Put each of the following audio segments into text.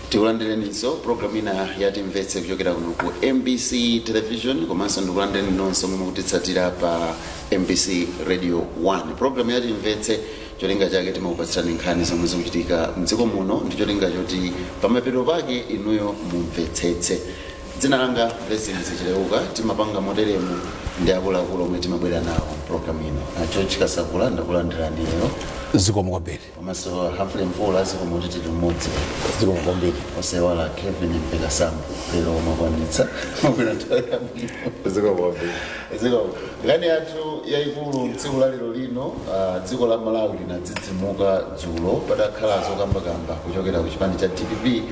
tikulandireniso program ina ya Timvetse kuchokera kuno ku MBC television komanso ndikulandireni nonse momwe mukutitsatira pa MBC radio 1. Program ya Timvetse cholinga chake timakupatsirani nkhani zomwe zikuchitika mdziko muno ndi cholinga choti pamapeto pake inuyo mumvetsetse. Dzina langa Blessings Chileuka, timapanga modelemu ndi akuluakulu omwe timabwera nawo program ino. George Kasakula ndakulandirani lero. Ziko mkwambiri. Komanso Humphrey Mvula ziko mutiti limodzi. Ziko mkwambiri. Osewala Kevin Mpekasamu lero omakwanitsa. Ziko mkwambiri. Ziko. Ngani yathu yaikulu mtsiku la lero lino, dziko la Malawi linadzidzimuka dzulo padakhala zokambakamba kuchokera ku chipani cha DPP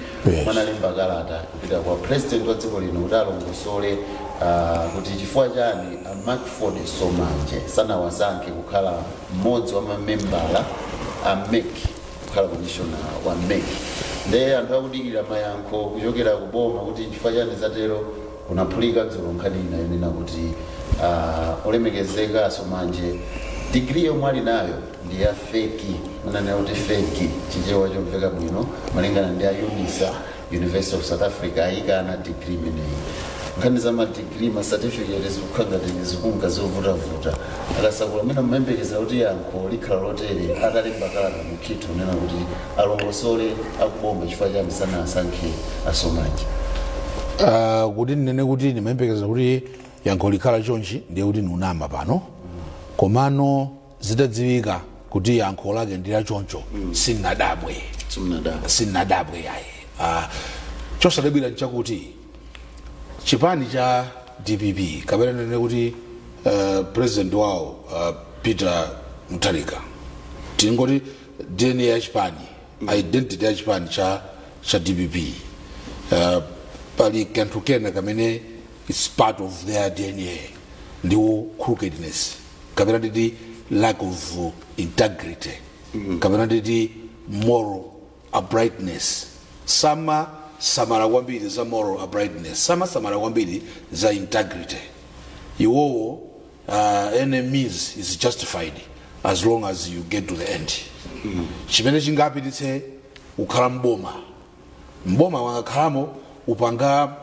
mwanalemba kalata kupita kwa president wa dziko lino kuti alongosole kuti chifukwa chani Markford Somanje sanawasankhe kukhala mmodzi wa mamembala a MEC kukhala commissioner wa MEC. Nde anthu akudikira mayankho kuchokera kuboma kuti chifukwa chani zatero kunaphulika dzulo nkhani ina yonena kuti olemekezeka Somanje degree yomwe ali nayo ndi ya feki, manena kuti feki chichewa chomveka bwino malingana ndi a UNISA University of South Africa ayikana degree imeneyi. Nkhani za madegree ma certificate zikukhangati zikunga zovutavuta akasakula amene mmayembekeza kuti yankho likhala lotere atalemba kalata mukhitu nena kuti alongosole akubomba chifukwa chani sanasankhe Somanje. Kuti nene kuti ndimayembekeza kuti yankho likhala chonchi ndiye kuti nunama pano komano zitadziwika kuti yankho lake ndila choncho sinadabwe yayi. Chosadabwira nchakuti chipani cha DPP kapena nene kuti president wao Peter Mutharika tingoti DNA ya chipani identity ya chipani cha DPP pali kanthu kena kamene it's part of their DNA ndiwo crookedness kapena nditi lack of integrity kapena nditi moral uprightness. Sama samara kwambiri za moral uprightness, samara kwambiri za integrity. Iwowo enemies is justified as long as you get to the end. Chimene chingapititse ukhala mboma wangakhalamo upanga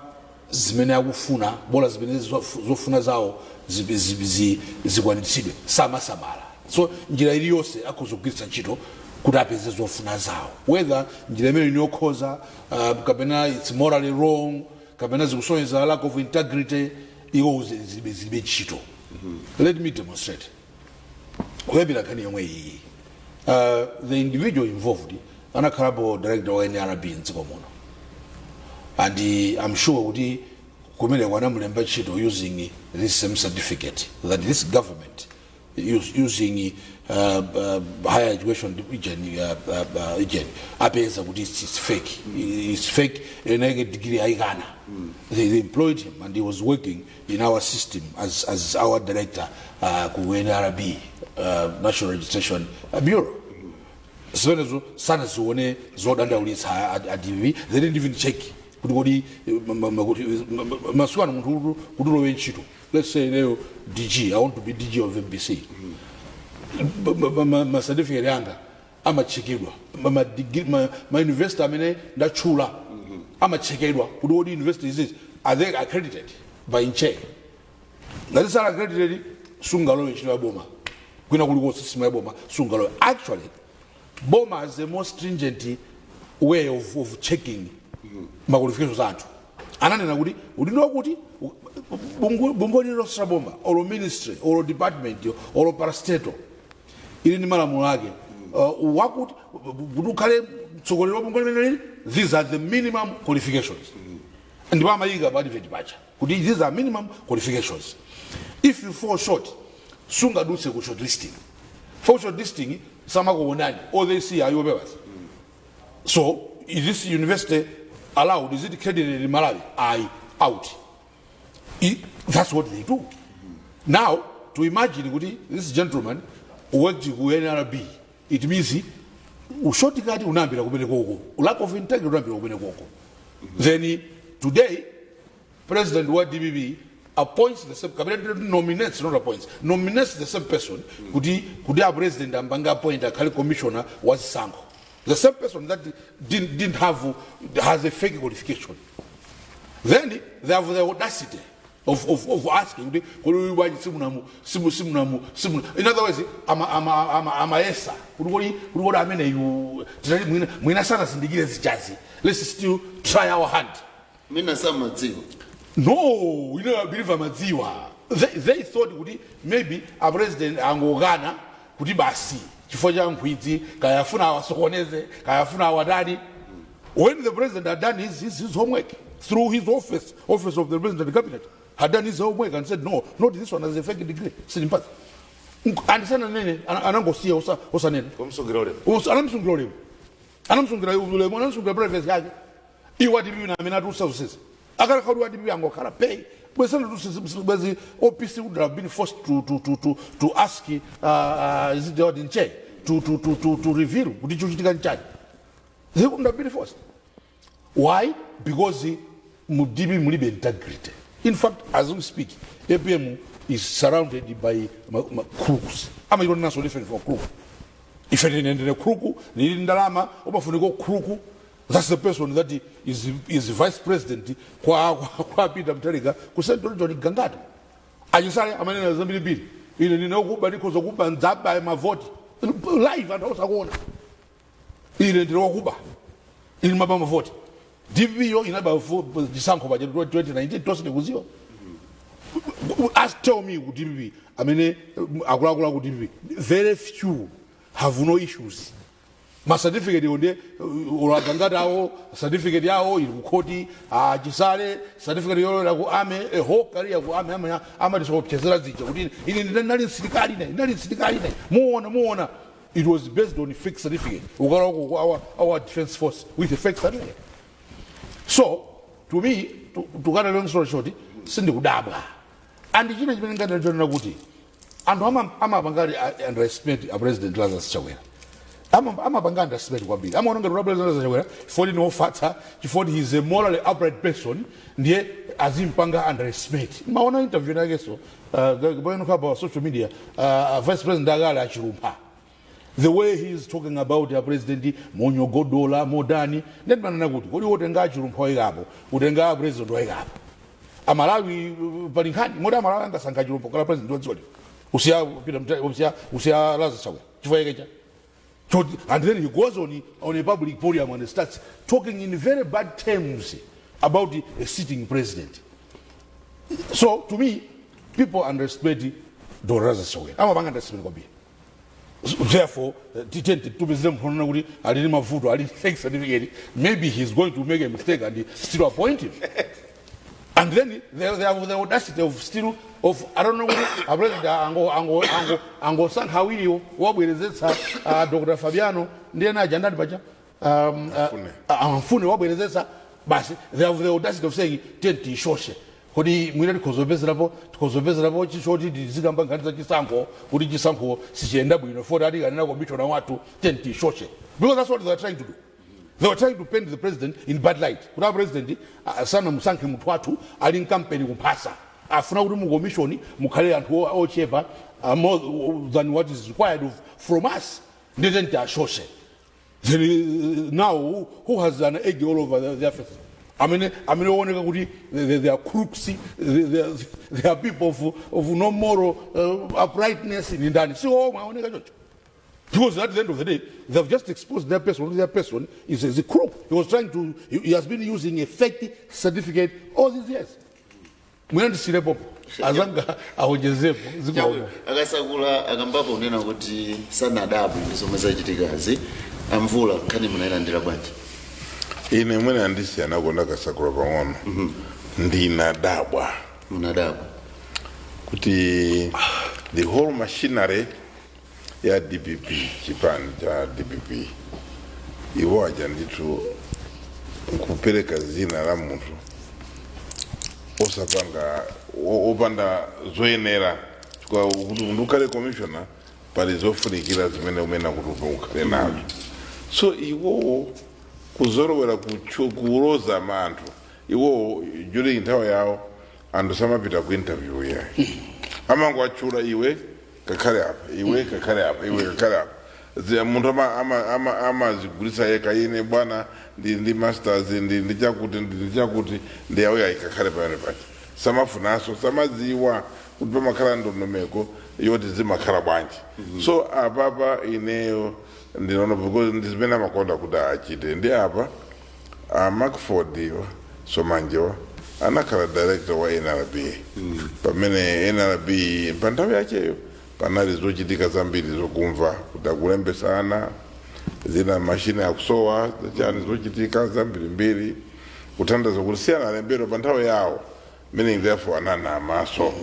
zimene akufuna bola zimene zofuna zawo zikwanitsidwe samara. So njira iliyonse akuzogwiritsa ntchito kuti apeze zofuna zawo, whether njira imene inokhoza kapena it's morally wrong kapena zikusonyeza lack of integrity, iwo zibe ntchito. Let me demonstrate kuyambira nkhani yomwe iyi. The individual involved anakhalapo director wa NRB mdziko muno, and I'm sure kuti kumene kwanamulemba ntchito using this same certificate that this government using higher education agent apeza kuti it's fake and I get degree aikana. They employed him and he was working in our system as our director ku NRB National Registration Bureau. So sana zione zodandaulitsa adivi, they didn't even check kuti masukana munthu kuti lowe ntchito. Let's say leo DG, I want to be DG of MBC. Ma certificate yanga amachekedwa ma university amene ndachula amachekedwa kuti what university is this, are they accredited by INCHE? Ngati sala accredited sungalowe ntchito ya boma kwina kuliko system ya boma sungalowe. Actually boma is the most stringent way of checking ma qualifications anthu. Ananena kuti ulino kuti bungo lilo saboma or ministry or department or parastatal ili ni malamulo yake wakuti kudukhale mtsogolero bungo limene these are the minimum qualifications and bamayika ba departure kuti these are minimum qualifications. If you fall short sungadutse ku shortlisting. For shortlisting samakuonani all they see are your papers. So is this university allowed, is it credited in Malawi? Out. That's what they do. Now, to imagine this gentleman worked with NRB, it means ushotikati unambira kumene koko, lack of integrity unambira kumene koko. Then today, President wa DBB appoints the same cabinet, nominates, not appoints, nominates the same person. Could a president ambanga appoint a commissioner was sanko. The same person that didn't have has a fake qualification. Then they have the audacity of asking. In other words, I'm a esa. Let's still try our hand. No, we don't believe Amaziwa. They thought maybe a president Angogana could be basi. When the president had done his homework through his office of the president of the cabinet, had done his homework and said, no, not this one has a fake degree. Understand? OPC would have been forced to ask is it the in chair to reveal they wouldn't have been forced. Why? Because Mudibi Mulibe integrity. In fact, as we speak, APM is surrounded by crooks. I'm not national different for crook. If it didn't end a crook, needing Dalama, Obafuniko crook. That's the person that is vice president. Kwa Peter Mteriga, kusento Johnny Gangata. Ajisari amanena zambili bili. Ile ninaokuba because okuba nzaba my vote live and also kuona. Ile ninaokuba. Ile mabama vote. DVO inaba disanko budget 2019 tosine kuzio. Ask tell me DVB. I mean agula DVB. Very few have no issues. My certificate onde uragangada ao certificate yao ilukoti ajisale certificate yao la kuame ho career kuame ama disochezera zicho kuti ini ndali silikali ne muona it was based on a fake certificate ukala our defense force with a fake certificate. So to me to cut a long story short sindi kudabwa and china chimene ngati ndona kuti anthu amabangari underestimate a president Lazarus Chakwera. I'm a underestimate kwa big. I'm on the Robert for no fatter, for he is a morally upright person, near Azim Panga underestimate. My own interview, I guess so. Going about social media, Vice President Dagala Chirumpa. The way he is talking about the president, Monyo Godola, Modani, then Managut, what do you want to engage Rumpoigabo, would engage President Roigab. A Malawi, but in hand, Modamara and Sankajo, President Usia Lazarus. And then he goes on a public podium and starts talking in very bad terms about a sitting president. So to me, people underestimate Lazarus Chakwera. I'm a bang underestimate. Therefore, maybe he's going to make a mistake and still appoint him. And then they have the audacity of still I don't know what a president Ango San Hawio, what will it Dr. Fabiano, Ndiana Janad Baja, Fune, what will it but they have the audacity of saying Tenti Shoshe. Hodi Munari Kosovezrabo, Chishoti, Zigamba Sanko, Hudi Sanko, Sienda, for that, and now Bicho Nawatu, Tenti Shoshe. Because that's what they're trying to do. They were trying to paint the president in bad light. Without president, Sana Musanke Mutwatu, I didn't campaign Pasa. After Mugomishoni, Mukale and Ocheva, more than what is required from us, didn't Shoshe. Now, who has an egg all over their face? I mean, they are crooks, they are people of no moral uprightness in Indani. So, my own. Because at the end of the day, they have just exposed their person. Their person is a crook. He has been using a fake certificate all these years. We don't see the pop. Azanga awojezepo. Akasakula akambapo unena kuti sana adabu ndisomwe zachitikazi amvula kani munayilandira bwanji. Ine mwene andisi anakonda kasakula pang'ono. Ndinadabwa. Munadabwa. Kuti the whole machinery ya DPP, chipani cha DPP, iwo ajanditu kupeleka zina la mtu osapanga opanda zoyenera kwa ndukale commissioner pali zofunikira zimene umena kutupa ukale nazo. So iwo kuzorowera kuroza manthu iwo during nthawi yawo anthu samapita ku interview ya amango achula iwe kakale apa iwe kakale apa iwe kakale apa muntu amazigulisa yeka ine bwana ndi masters ndi chakuti ndi auya ikakhale pamene pacha samafunaso samadziwa kuti pamakhala ndondomeko yoti zimakhala bwanji. So apapa ineyo ndinoona because ndizimene amakonda kuti achite ndi apa Markford iwa Somanjewa anakhala director wa NRB pamene NRB panthawi yacheyo panali zochitika zambiri zokumva kuti akulembesana zina mashine akusowa chani zochitika zambirimbiri kuthandiza kuti siyana alembero panthawi yawo, meaning therefore anana maso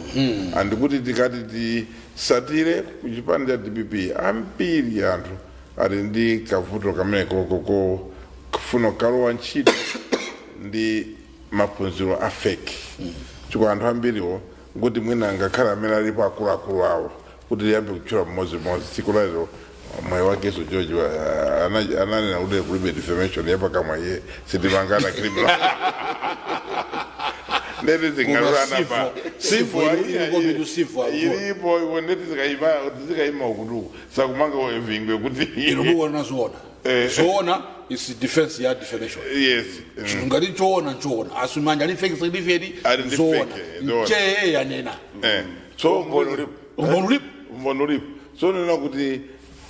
andikuti tikati tisatire kuchipande cha DPP ambiri anthu ali ndi kavuto kamene koko kufuna kalowa ntchito ndi maphunziro a fake chifukwa anthu ambiriwo kuti mwina angakhala amene alipo akuluakulu awo kuti liyambe kutchula mmodzi tsiku lero mwayi wakeso George ananena kuti kulibe defamation yapakamwa iye sitimangana criminal ndeti zingarana pa sifu ilipo iwo ndeti zikayima ukutuku sakumanga vingwe kuti inomuona zoona is defense ya defamation. Yes. Ngari choona asumanja ni fake certificate zoona nche yanena so mbonulip so nena kuti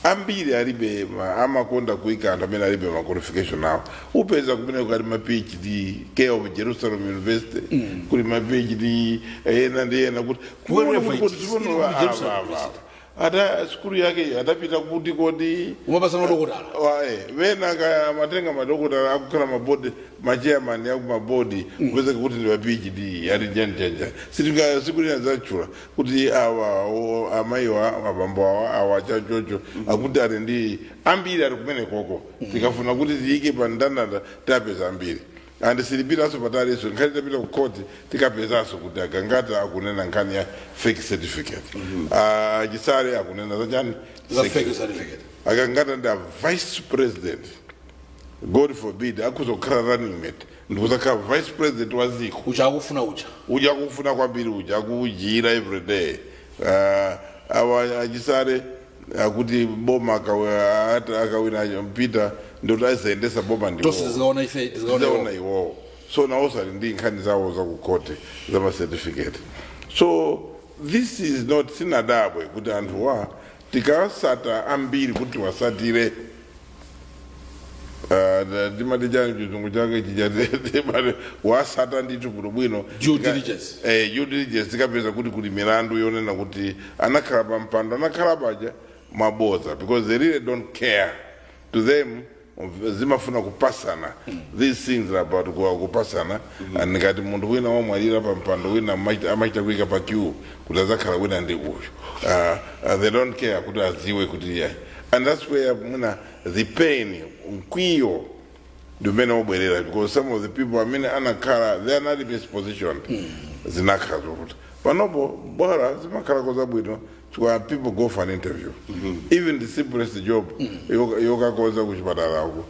ambiri alibe amakonda kuika anthu amene alibe ma qualification nawo upeza kumene kuli ma PhD K of Jerusalem University kuli ma PhD ena ndi ena kuti ata skulu yake atapita kuti kodi umapasana dokotala wena matenga madokotala akukhala mabodi machairman ya mabodi kupeza kuti ndi PhD yali janja sitinga sikulina zachula kuti awa amayiwa abambo awa chachocho akuti ali ndi ambiri ali kumene koko tikafuna kuti tiyike pa ndandanda tapeza ambiri and silipiraso pataliso nkhani tapita ku court tikapezaso kuti agangata akunena nkhani ya fake certificate Gisare akunena zachani za fake certificate agangata ndi vice president God forbid akuzokhala running mate ndikuzakhala vice president wa ziko uchakufuna kwambiri uchakujira every day awa Gisare akuti boma akawina mpita ndoto azaendesa boma ndiwo zizaona iwo so nawo sali ndi nkhani zawo za ku court za ma certificate. So this is not sinadabwe kuti anthu wa tikasata ambiri kuti wasatire ndimatijani chizungu chake chijate wasata ndicho bwino due diligence tikapeza kuti kuli milandu yonena kuti anakhala pa mpando anakhala paja maboza because they really don't care to them zimafuna kupasana these things are about kupasana and ngati munthu wina wamwalira pa mpando wina amachita kuika pa queue kuti azakhala wina ndi uyu they don't care kuti aziwe kuti yayi and that's where the pain mkwiyo ndimene wabwerera because some of the people amene anakhala they are not in this position zinakhala zokuti panopo bora zimakhala kozabwino where people go for an interview. Even the simplest job, yoga koza kuchipatala uko,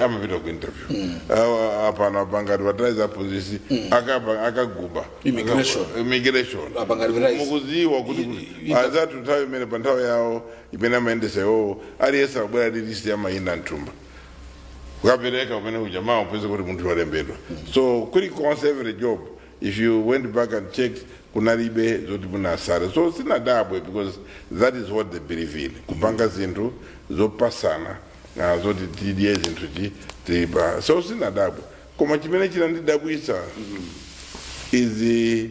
amapita ku interview. Apana banga advertise position, akaguba. Immigration. Mukuziwa kuti azatu tawe mene pantawe yao, ipena mende se aliyesa bwera list ya maina ntumba. Ukapeleka umene ujamaa upeze kuti muntu walembedwa. So kuli konse every job, if you went back and checked kunalibe zoti munasara so sinadabwe because that is what they believe in kupanga zinthu zopasana na zoti tidiye zinthu tiba so sinadabwe koma chimene chinandidabwisa is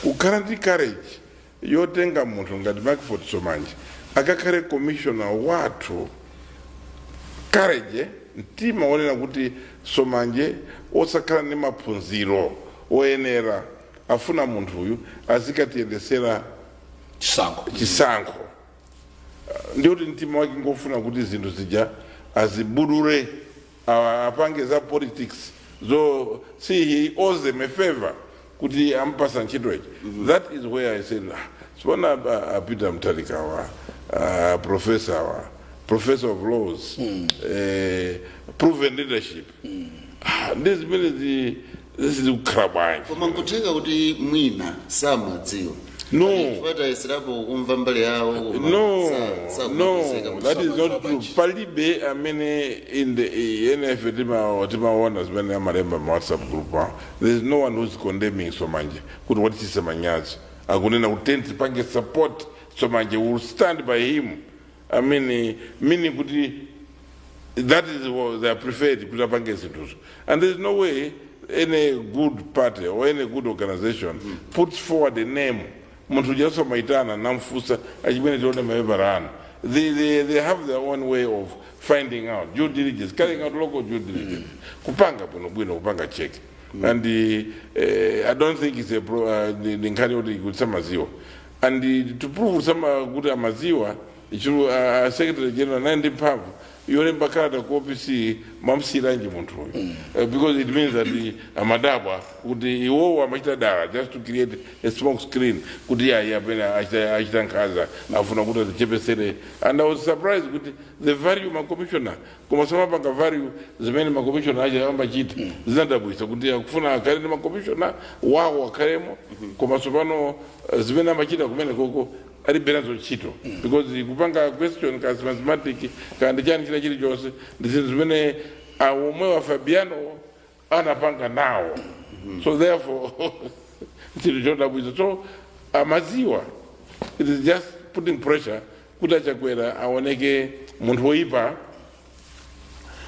kukhala ndi courage yotenga munthu ngati Markford Somanje akakhale commissioner wathu courage mtima wonena kuti Somanje osakhala ndi maphunziro oyenera afuna munthu uyu azikatiyendesera chisankho ndiyoti mtima wake ngofuna kuti zinthu zija azibudure apange za politics so see he owes them a favor kuti ampasa ntchito ichi that is where I said sipona Peter Mutharika wa professor of laws proven leadership this is ukhalabwanji koma nkutheka kuti mwina samadziwa No. That is not true. Palibe, I mean, in the NF Timawanas when I'm a member WhatsApp group, there's no one who's condemning Somanje. Could what is Samanyaz? I wouldn't intend to support Somanje, will stand by him. I mean, meaning that is what they are preferred to. And there's no way any good party or any good organization puts forward a name. Montujaso Maitana, Namfusa, they have their own way of finding out due diligence, carrying out local due diligence. Kupanga Kupanga check. And I don't think it's a the good Samaziwa. And to prove some good Amaziwa, Secretary General Nandi Pav, you're in Bakata Kopisi, Mamsi Rangi Montu. Because it means that the Amadaba would the Amatadara just to create a smoke screen. Could Ashtan Kaza, Afunabuda, the Chepesere. And I was surprised with the value of my commissioner. Komasama Banka value, the many my commissioner, Ajamajit, Zandabu, so could Funa Karima commissioner, Wow Karemo, Komasubano, Zvena Machita, Kumenako. Ari benazo chito because the kupanga question as mathematic can the jani kile jose this is when umwe wa Fabiano anapanga now so therefore so amaziwa it is just putting pressure kutacha kwera aoneke muntu oipa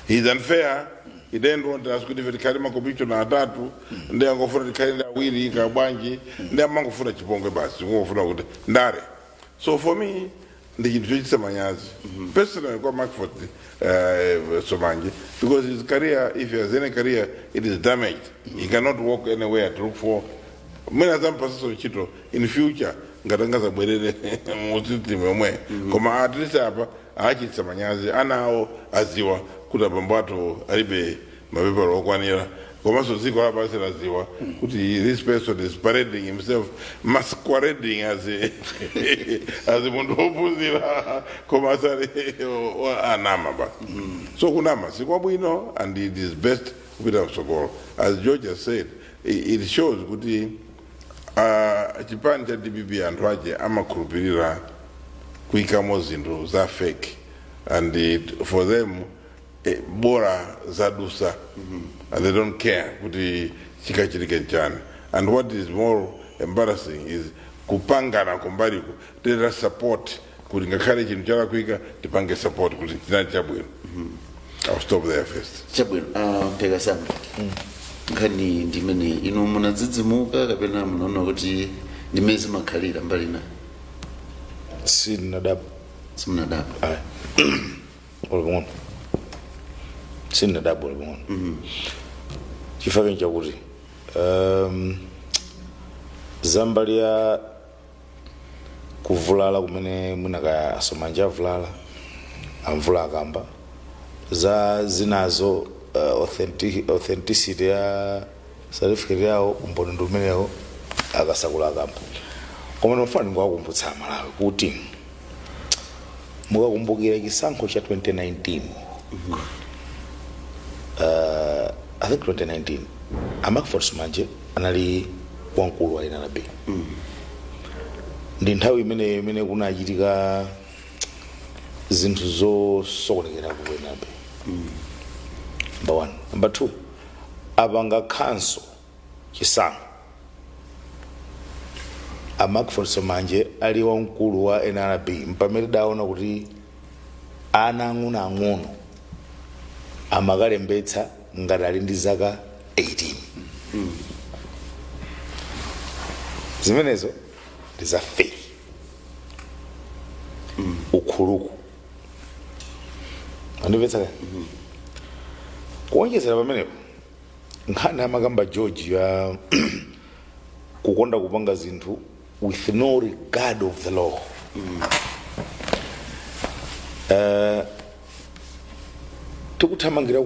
he is unfair. He didn't want to ask if the Karima Commission na atatu ndi angofuna Karina wili kabwanji ndi amangofuna chibonge basi ngofuna ndare. So for me, the individual Samanyazi, personally, I got Mark for Somanje because his career, if he has any career, it is damaged. He cannot walk anywhere to look for. Many other persons Chito in future, Gatangaza Bede, Mositi Mwe, Koma at least Achi Samanyazi, Anao, Aziwa, Kudabambato, Aribe, Mabeba Okwanira. This person is parading himself, masquerading as a Mondopuzira, Komasari or Anamaba. So Kunama, Sikwabuino, and it is best without Sokol. As George has said, it shows Kuti Japan DBB and Raja Amakurupira, Kwikamozindo, are fake. And for them, Bora Zadusa. And they don't care with the Chikachirikan. And what is more embarrassing is Kupanga na Kumbariku, they just support Kuringakari in Jarakwika, the Panga support Kurinachabwin. I'll stop there first. Chabwin, Pegasan. Kani Dimini, Munazimuka, Kabena, Monogoti, the Mesma Kalida, Barina. Sinadab. Sinadab. All one. Sinadab, all one. Chifaka Jawuri. Zambalia kuvulala kumene munaka Somanja vulala amvula gamba za zinazo authenticity ya certificate yao umboni ndumene yao akasakula gamba koma nofani ngwakumbutsa Malawi kuti mukakumbukira chisankho cha 2019 I think 2019 Amakford Somanje anali wankulu wa NRB ndi nthawi imene kunachitika zinthu zosokonekera ku NRB. Number one. Number two, abanga council chisankho Amakford Somanje ali wankulu wa NRB mpamene daona kuti ana ang'ono amakalembetsa ngati ali ndi zaka 18. Zimenezo ndi za faith ukhuluku andimvetsa kuonjezera pamenepo nkhani amakamba George ya kukonda kupanga zinthu with no regard of the law. Tikuthamangira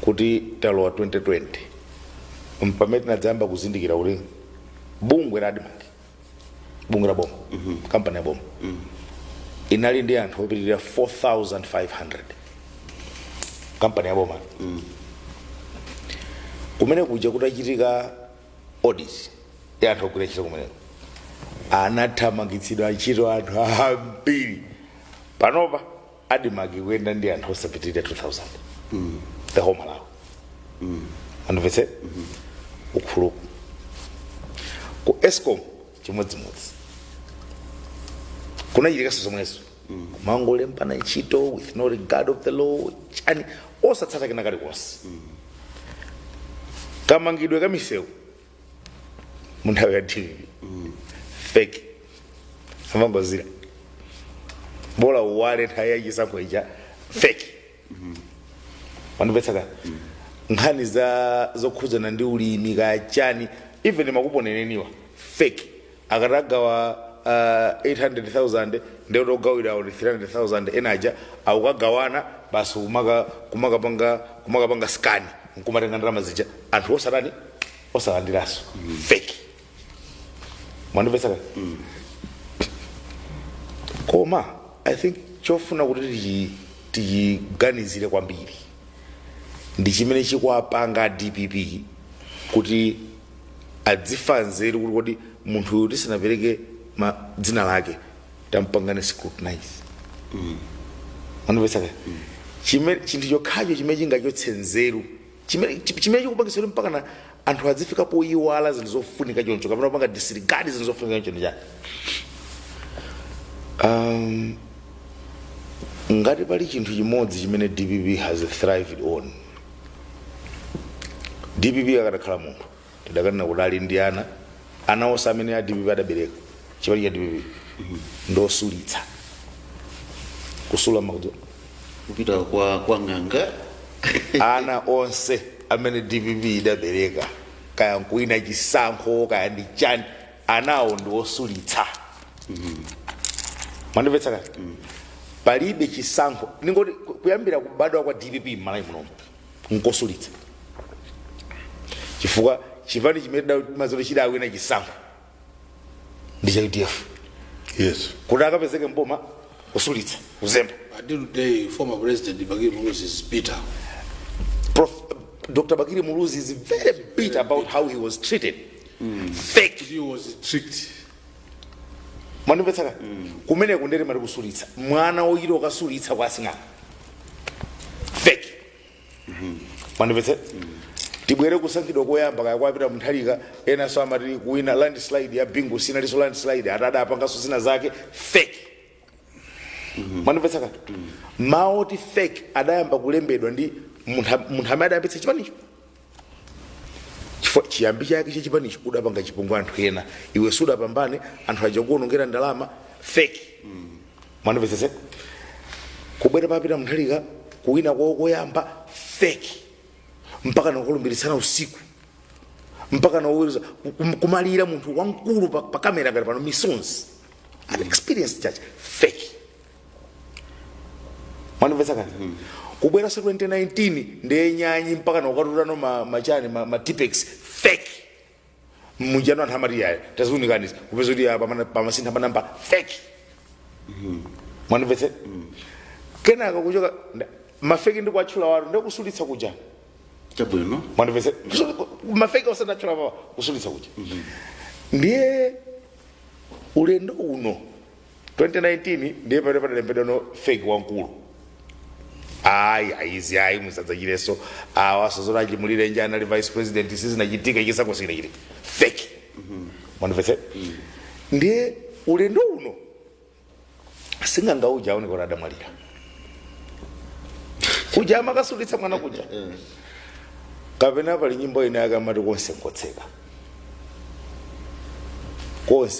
kuti talowa 2020 mpamene tinadzamba kuzindikira kuti bungwe la Admark bungwe la boma company ya boma inali ndi anthu opitirira 4,500 company ya boma kumene kuja kutachitika audit ya anthu ogwira ntchito kumeneko anathamangitsidwa ntchito anthu ambiri panopa adimaki kuyenda ndi anthu osapitirira 2000 the whole Malawi andimvetse ukhuluku ku Eskom chimodzimodzi kunachitika zomwezo kumangolembana ntchito with no regard of the law chani osatsata kena kalikonse kamangidwe kamisewu munthawi ya TV fake amangozira bola uwale nthawi yachisankho ija fake wandimvetsa nkhani zokhudzana ndi ulimi kachani even makuponeneniwa fake akatagawa 800,000 ndio dogawira 300,000 enaja au kagawana basi kumagapanga scan nkumatenga ndalama zija anthu osatani osalandiraso fake mwandimvetsa koma I think chofuna kuti tiganizire kwambiri ndi chimene chikwapanga DPP kuti adzifanzere kuti munthu uyu tisanapereke dzina lake tampangane scrutinize mwandimvetsa chinthu chokhacho chimene chingachotse nzeru chimene chikupangisa mpaka na anthu adzifika poyiwala zinthu zofunika choncho kapena kupanga disregard zinthu zofunika choncho ndi chani ngati pali chinthu chimodzi chimene DPP has thrived on DPP akadakhala munthu tidakanena kuti ali ndi ana onse amene a DPP adabereka chipali cha DPP ndosulitsa kusula makudzo kupita kwa ng'anga ana onse amene DPP idabereka kaya nkuina chisankho kaya ndi chani anawo ndi osulitsa mwandimvetsa palibe chisankho ningoti kuyambira kubadwa kwa DPP m'Malawi muno nkosulitsa chifukwa chipani chimene mazolo chidawina chisankho ndi cha UDF yes kuti akapezeke mboma kusulitsa kuzemba. Until today, former President Bakiri Muluzi is bitter. Dr. Bakiri Muluzi is very bitter about how he was treated. Fake. He was tricked. Manipetsaka kumene kundere mari kusulitsa mwana oyiro kasulitsa kwasinga fake manipetse tibwere kusankhidwa koyamba kaya kwapita muthalika ena so amati kuwina landslide ya bingu sina liso landslide atada apangaso zina zake fake manipetsaka maoti fake adayamba kulembedwa ndi munthu amene adayambitsa chipanicho chiyambi chake chechipanicho udapanga chipungu anthu ena iwe sudapambane anthu aja kuonongera ndalama fake mwanipetsese kubwera papita muthalika kuwina koyamba fake mpaka nakulumbirisana usiku mpaka naweruza kumalira munthu wamkulu pa kamera ngati pano misons an experienced judge fake mwanipetsaka kubwera sa 2019 ndenyanyi mpaka naukatulano machani tipex fake mujano anthu amati yayo taziunikaniza kupeza kuti pamasintha panamba fake mwanipetse kenaka kuchoka mafeki ndi kwatchula watu ndikusulitsa kuja chabwino mwanipetse mafeki osanatchula papa kusulitsa kuja ndiye ulendo uno 2019 ndiye pale padalembedwano fake wankulu aizi musadzachireso awasozola chimulire nje anali vice president sizinachitika ichisankho sichinachitika fake mwanipetse ndiye ulendo uno singangauja aone kuti adamwalira kuja amakasulitsa mwana kuja kapena pali nyimbo ine akamati konse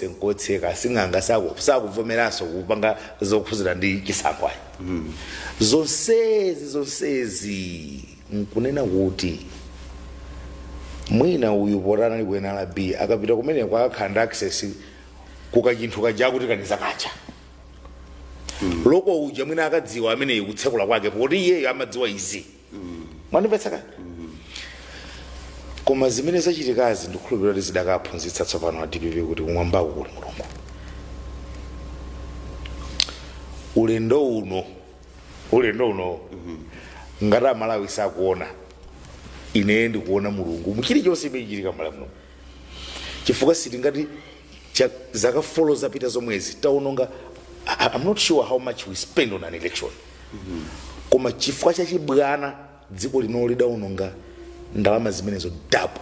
nkotseka sing'anga sakuvomeranso kupanga zokhuzira ndi chisankho ayi zonsezi nkunena kuti mwina uyu potana likwena la B akapita kumene kwakakhanda access kukachinthu kaja kuti kaniza kacha loko uja mwina akadziwa amene kutsekula kwake poti iyeyo amadziwa izi mwanipetsaka koma zimene zachitikazi ndikhulupirira kuti zidakaphunzitsa tsopano a DPP kuti kumwambako kuli mulungu ulendo uno ngati Malawi sakuona ine ndikuona mulungu muchilichonse chimechitika Malawi muno chifukwa sitingati zaka follow zapita zomwezi taononga. I'm not sure how much we spend on an election. Koma chifukwa chachibwana dziko lino lidaononga ndalama zimenezo double.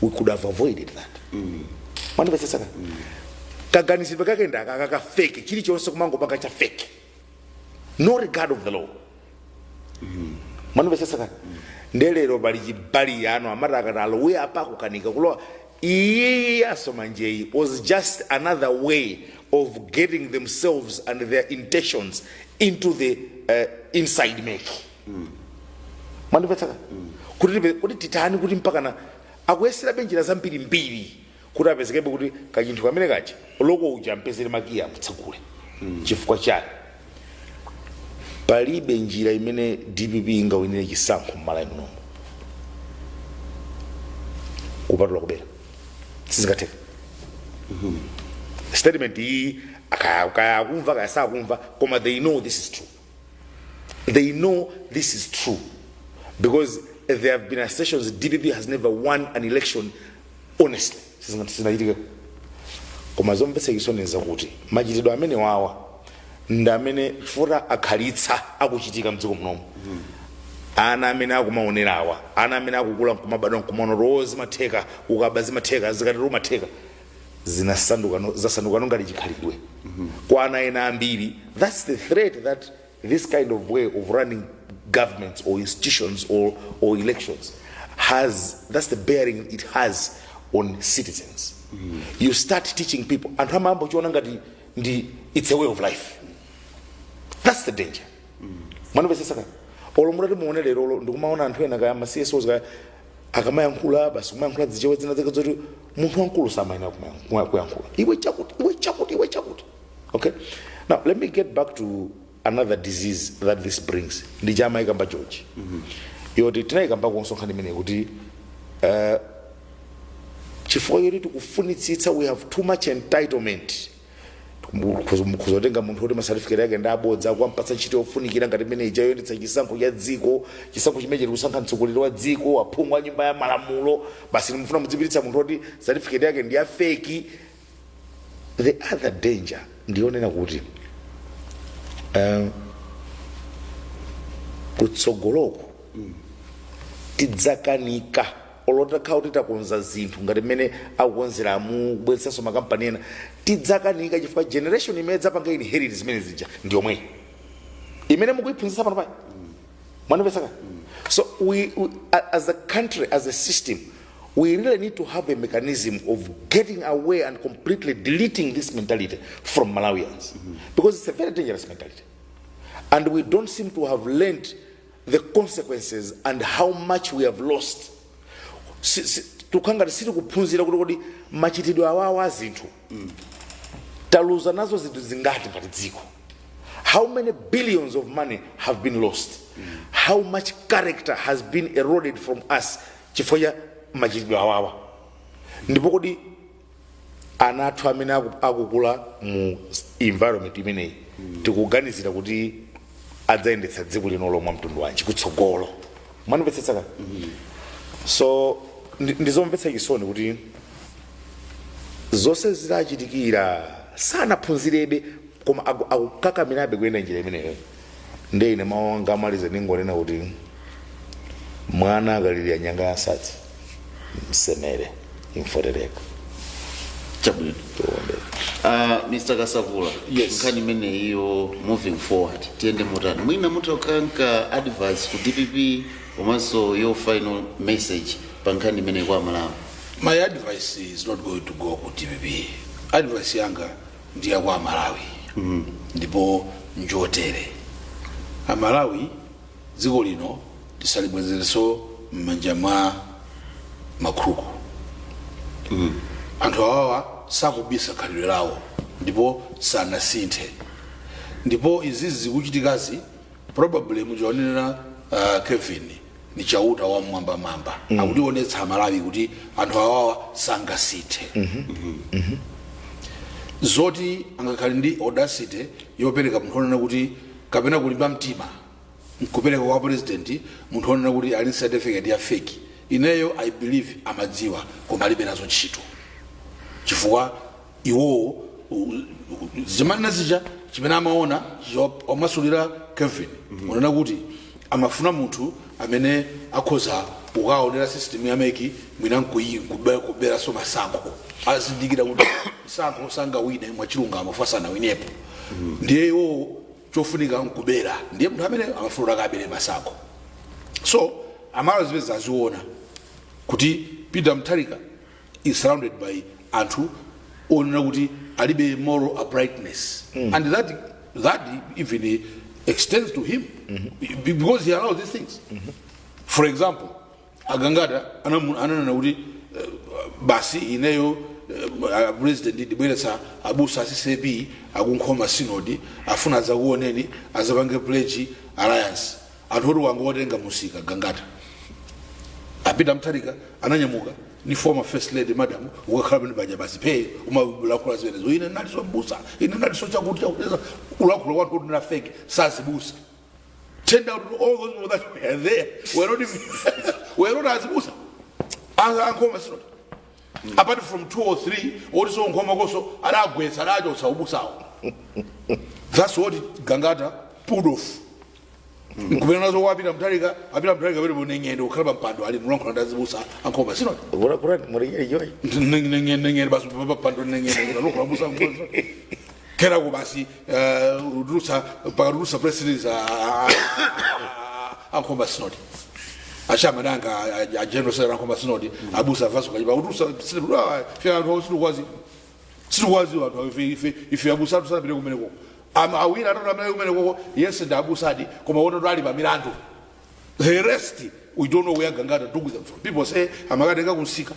We could have avoided that. Manipesa kaganizidwe kake ndaka fake chilichonse kumangopanga cha fake, no regard of the law. Manipesa ndelero bali yano amaraka alowe apa kukanika kulowa iye asomanjei was just another way of getting themselves and their intentions into the inside make. Manipesa kuti titani kuti mpaka na akuyesera benjira zambiri mbiri kuti apezekebe kuti kachinthu kamene kachi loko uja mpezere makiya mtsakule. Chifukwa chake palibe njira imene DPP ingawinire chisankho m'Malawi muno kupatula kubera sizingatheka. Statement iyi akakumva kasakumva koma they know this is true. They know this is true because there have been assertions DPP has never won an election honestly. Sizingatheka koma zomvetsa isoneza kuti machitidwe amene wawa ndamene fura akhalitsa akuchitika mdziko muno. Ana amene akumaonerawa, ana amene akukula kumabadwa kumono rose matheka ukabazi matheka zikati ro matheka zasanduka ngati chikhalidwe kwa ana ena ambiri. That's the threat that this kind of way of running governments or institutions or elections has. That's the bearing it has on citizens. You start teaching people and hamambo chiona ngati it's a way of life. That's the danger. Manipesa olomurati muone lero ndikumaona anthu ena kaya CSOs kaya akamayankhula basi kumayankhula zichewa zina zake zoti munthu wankulu samaina kuyankhula iwe chakuti. Okay, now let me get back to another disease that this brings. Ndijama ikamba George yoti tinaikamba konsonkhani imene kuti chifukwa yoti tikufunitsitsa we have too much entitlement kuzotenga munthu kuti masertificate yake ndabodza kwampatsa ntchito yofunikira ngati manager yoyendetsa chisankho cha dziko, chisankho chimene chiri kusankha mtsogoleri wa dziko, aphungu a nyumba ya malamulo, basi mufuna mudzipiritsa munthu kuti certificate yake ndi ya fake. The other danger ndionena kuti kutsogoloko tidzakanika olota kuti takonza zinthu ngati mmene akukonzera mu bweretsanso makampani ena tidzakanika chifukwa generation imene dzapanga inherit zimene zija ndiyomwe imene mukuiphunzitsa pano pai. Manipesa so we as a country, as a system, we really need to have a mechanism of getting away and completely deleting this mentality from Malawians because it's a very dangerous mentality and we don't seem to have learned the consequences and how much we have lost. Tukanga siri kuphunzira kuti machitidwe awawa zinthu taluza nazo zinthu zingati pa dziko. How many billions of money have been lost? How much character has been eroded from us chifukwa machitidwe awawa? Ndipo kuti anathu amene akukula mu environment imeneyi tikuganizira kuti adzayendetsa dziko lino lomwe mtundu wanji kutsogolo. Manipesa so ndizomvetsa chisoni kuti zonse zidachitikira sanaphunzirebe koma akukakamirabe kuyenda njira imeneyo. Ndine mawanga amalize ningonena kuti mwana akalirira nyanga asati msemere imfotereko. Chabwino. Mr. Kasavula, nkhani imene iyo moving forward tiende mutani mwina mutokanka advice to DPP komanso your final message pa nkhani imene kwa Malawi. My advice is not going to go to DPP. Advice yanga ndiya kwa Malawi. Ndipo njotere Malawi dziko lino tisalibwezereso m'manja mwa makhruku. Anthu awawa sakubisa khalidwe lawo ndipo sanasinthe ndipo izizi zikuchitikazi probably mujaonera Kevin ni chauta wa mwamba akutionetsa Malawi kuti anthu awawa sangasinthe. Zoti angakhali ndi audacity yopereka munthu onena kuti kapena kulimba mtima nkupereka kwa president munthu onena kuti ali certificate ya fake. Ineyo I believe amadziwa koma alibe nazo ntchito. chifukwa iwo zamani zija chimene amaona omasulira Kevin unaona kuti amafuna munthu amene akhoza ukaonera system yameki mwina kubera so masankho azindikira kuti sankho sangawine mwachilungamo fasana winepo ndiye iwo chofunika nkubera ndiye munthu amene amafuna akabere masankho. So amalo zimene zaziona kuti Peter Mutharika is surrounded by anthu onena kuti alibe moral uprightness and that even extends to him because he allows these things. For example, Agangada ananena kuti basi ineyo president ndibweresa abusa CCP akunkhoma synod afuna zakuoneni azapange pledge alliance anthu oti wangotenga musika Gangata. Peter Mutharika ananyamuka ni former first lady madam ukakhala pene paja basi pay umalakula zimenezo ine naliso busa ine naliso chakuti chakuti ulakula watu kuti na fake sasibusa. Turned out all those people that were there were not as busa ankhoma synod. Apart from 2 or 3 also nkhoma koso anagwetsa anacho saubusawo. That's what Gangata pulled off. Nkubena nazo wapita Mutharika bere bonengende ukhala mpando ali mlongo ndazibusa ankhoma synod. Ura muri yoy Nengende basu pando nengende lokho abusa ngozo. Kera ko basi rusa president ankhoma synod. Ashamananga a general secretary ankhoma synod abusa vaso kajiba rusa fika ndo siruwazi watu if abusa tusana bile kumeneko. Awina atatu amene kumene koko yes ndabusadi koma wono twali pa milandu. The rest we don't know where Gangata took them from. People say amakatenga kunsika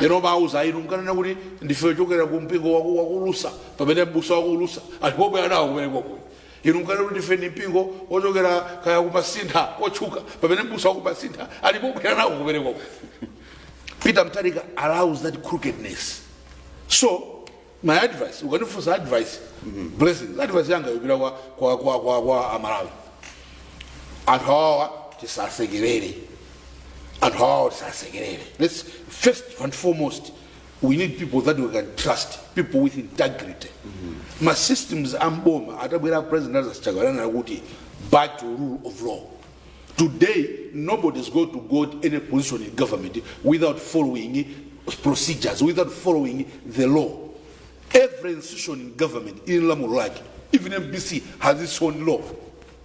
lero bauza inu mkanena kuti ndife chokera ku mpingo wakulusa pamene mbusa wakulusa alipobe anawo kumene koko inu mkanena kuti ndife ni mpingo ochokera kaya kumasintha kochuka pamene mbusa wakumasintha alipobe anawo kumene koko. Peter Mutharika allows that crookedness. So my advice, we're going to force advice, blessings. Advice yanga yubira kwa Malawi. And how tisasegerere. And how tisasegerere. Let's first and foremost, we need people that we can trust, people with integrity. My systems amboma atabwera president azachagana kuti back to rule of law. Today, nobody is going to go to any position in government without following procedures, without following the law. Every institution in government in Lamulaki, even MBC, has its own law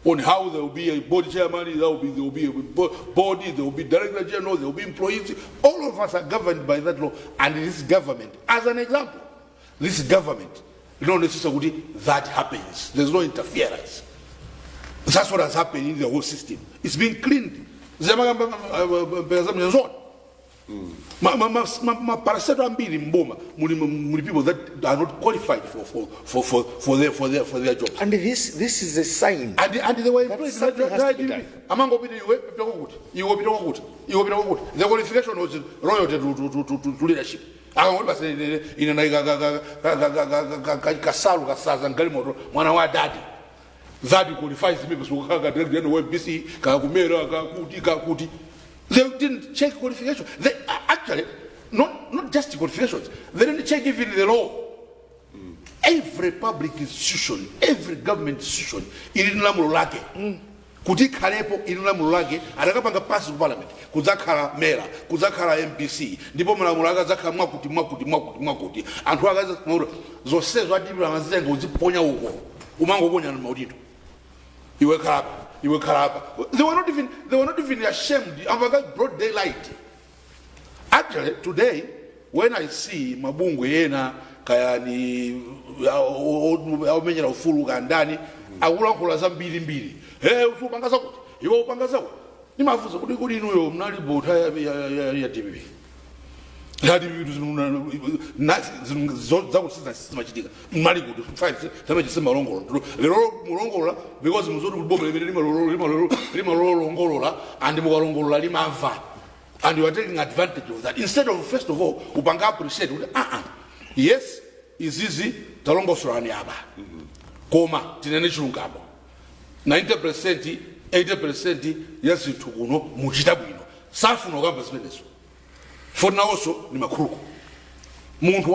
on how there will be a board chairman, there will be a body, there will be director general, there will be employees. All of us are governed by that law, and this government, as an example, this government, not necessarily that happens. There's no interference. That's what has happened in the whole system. It's been cleaned. Paracetamol mbili mboma muli people that are not qualified for their jobs. And this is a sign. And they were employed. Amango bide the qualification was royalty to leadership. Amango basa ina kasalu kasaza ngalimoto mwana wa daddy. That qualifies people so kaga direct no BC kakumera kakuti. They didn't check qualifications. They actually, not just qualifications, they didn't check even the law. Every public institution, every government institution, in Lamulake, Kutikarepo in Lamulake, Arakapanga pass to parliament, Kuzakara Mera, Kuzakara MPC, Dipomana Muraga Zaka Makuti, and Huagas Moro, Zose, what did Ramazan was Ponya Umango Bonya and Maudito. You wake up. You will cut up. They were not even ashamed of broad daylight. Actually, today, when I see Mabungu Yena, Kayani, Aumenya Fulu Gandani, I will call some bidi. Hey, Fubangasako, you will Bangasako. You might have good in your Nali boat, TV. How do you do Marigo fight Samarongo? The Rongola, because Rimorola and the Morongola Limava. And you are taking advantage of that. Instead of, first of all, Ubanga appreciate, yes, it's easy, Talongo Soraniaba. Coma, Tinanishungabo. 90%, 80%, yes, to Uno, Mujitabino. Safuno Gabas Venezuela. For now also ni makuruku munthu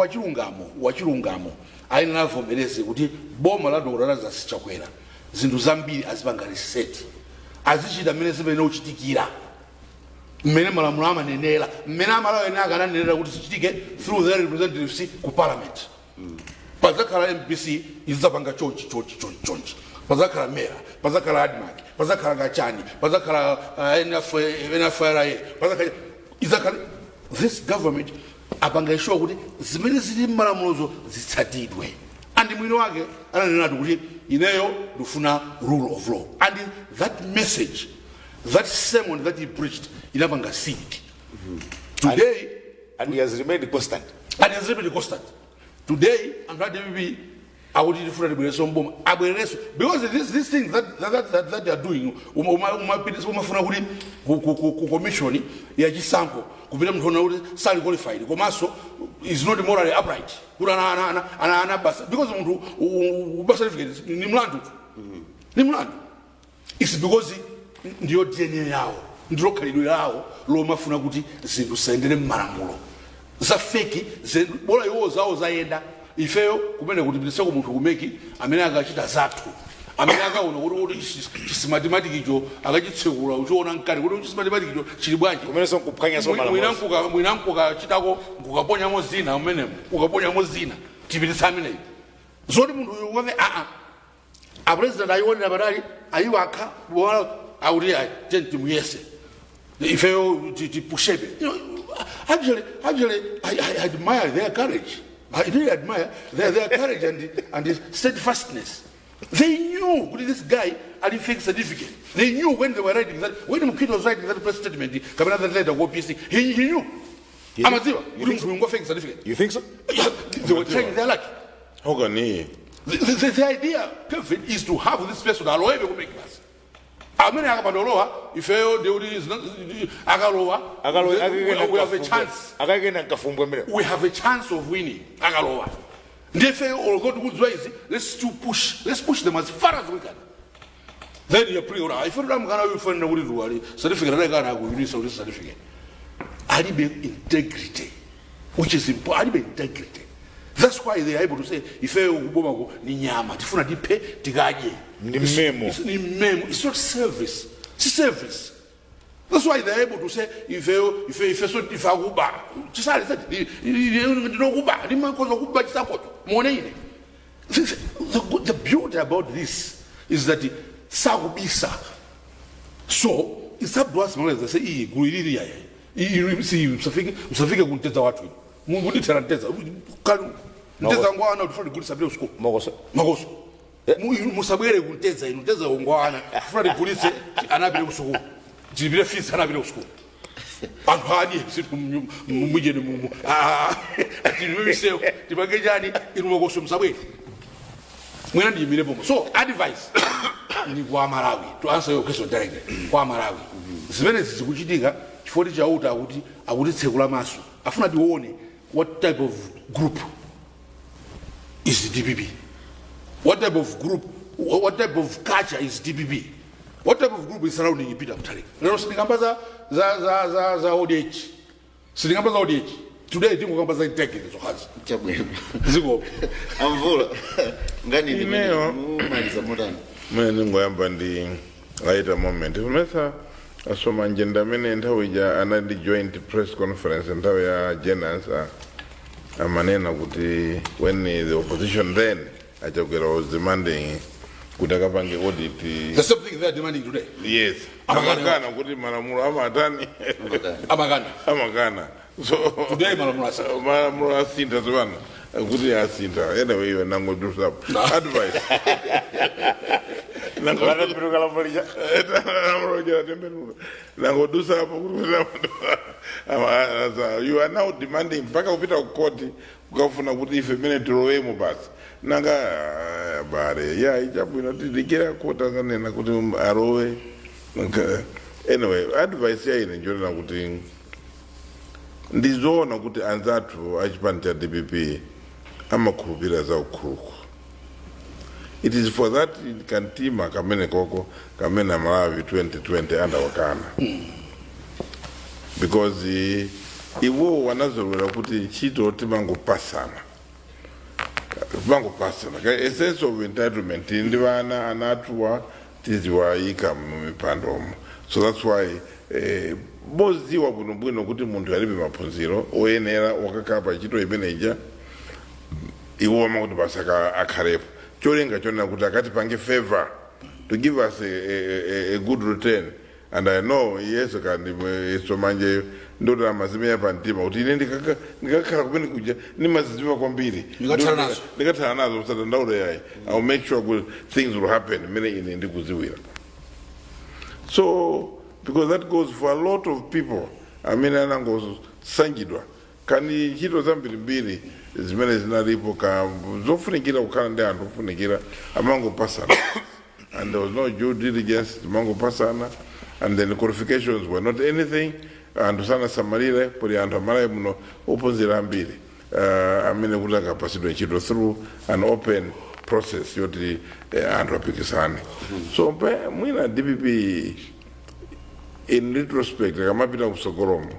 wachilungamo ayenera avomereze kuti boma la Dr. Lazarus Chakwera zinthu zambiri azipanga reset, azichita mmene zimene uchitikira, mmene malamulo amanenera, mmene amalawi ena akananenera kuti zichitike through their representatives ku parliament. Pazakhala MPC izapanga chonchi, pazakhala mayor, pazakhala admark, pazakhala gachani, pazakhala NFRA, pazakhala izakhala this government apanga sure kuti zimene zili m'malamulozo zitsatidwe. And mwino wake ananena kuti ineyo ndifuna rule of law, and that message, that sermon that he preached inapanga seed. Today, and he has remained constant. Today, I'm not even I would different because these things that they are doing, commission, qualified, is not morally upright. Because it's because ndio DNA yao, ndio kalido yao, lo mafuna kuti zindu sendele maramulo. Za feki, bola yo zao zaenda. Ifeyo kumene kuti bisa ku munthu kumeki amene akachita zathu, amene akaona kuti systematic icho akachitsekula uchiona nkati kuti systematic icho chili bwanji kumene sokuphwanya so malamulo mwinankuka chitako ukaponyamo zina umene ukaponyamo zina tipitisa amene zoti munthu uyu ngombe a president ayiwonera badali ayiwakha wala auti agent muyese ifeyo tipushebe. Actually I admire their courage. I really admire their courage and steadfastness. They knew this guy had a fake certificate. They knew when they were writing that, when the kid was writing that press statement, that letter, he knew. Fake certificate. You think so? Yeah, they were trying their luck. How can he? The idea, Kevin, is to have this person allow everyone to make us. I mean, if we have a chance. We have a chance of winning. They say, "Oh, go to good ways. Let's push them as far as we can." Then you pray. If I'm gonna find a certificate, I'm gonna use this certificate. I need integrity, which is important. Integrity. That's why they are able to say, if you go ni nyama, tifuna dipe tigaje. It's not service. It's service. That's why they are able to say, if I go back, the beauty about this is that Sagubisa. So it's up to us to say, Ntezangwana ufuna kulisa bila usiku. Magoso. Musabwere kunteza ongwana. Ufuna kulise anabile usiku. Jibile fisi anabile usiku. Anhani situ muje ni mumu. Ati mwisho tibagejani inumagoso musabwere. Mwena ndi mile bomo. So advice ni kwa Malawi. To answer your question directly. Kwa Malawi. Zimene zikuchitika chifoti cha uta akuti tsekula maso. Afuna tione what type of group is the DPP? What type of group, what type of culture is DPP? What type of group is surrounding Peter Mutharika? Lero sindikamba za ODH. Sindikamba za ODH. Today ndikukamba za integrity zokazi. Chabwino. Ziko. Amvula. Ngani ndimene maliza motani. Mene ngoyamba ndi later moment. Umesa asoma njenda mene ntawija anadi joint press conference nthawi ya Janasa. Amanena kuti when the opposition then Chakwera was demanding kutakapange audit. The same thing they are demanding today. Yes. Amakana kuti malamulo amatani. Amakana. So today malamulo asinta zwana kuti asinta. Anyway, you nango do some advice. You are now demanding mpaka upita court ukafuna kuti ife mene tulowemo basi nanga bare ya ichabwino tidikira court akanena kuti arowe. Anyway, advice ya ine njona kuti ndizoona kuti anzatu achipani cha DPP amakhulupirira za ukhuku. It is for that kantima kamene koko kamene Malawi 2020 andawakana. Because iwo wanazorwera kuti ntchito timangopasana a sense of entitlement ndi vana anatuwa tiziwayika mumipandomo. So that's why boziwa bwinobwino kuti munthu alibe maphunziro oyenera wakakhala pa ntchito imeneja iwo amakuti basa akhalepo cholinga chonena kuti akati pange favor to give us a good return. And I know yes kandi so manje ndodala mazime pa mtima kuti ine ndikakhala kumene kuja nimazidziwa kwambiri ndikathana nazo msata ndaula yayi. I'll make sure good things will happen mene ine ndikuziwira. So because that goes for a lot of people. I mean anangosanjidwa kani ntchito zambirimbiri zimene zinalipo ka zofunikira kukhala ndi anthu ofunikira amangopasana. And there was no due diligence amangopasana. And then the qualifications were not anything. And sana samarire puri anthu amalawi muno ophunzira ambiri amene kuti akapasidwe ntchito through an open process yoti anthu apikisane. So mwina DPP in retrospect akamapita kusogolomo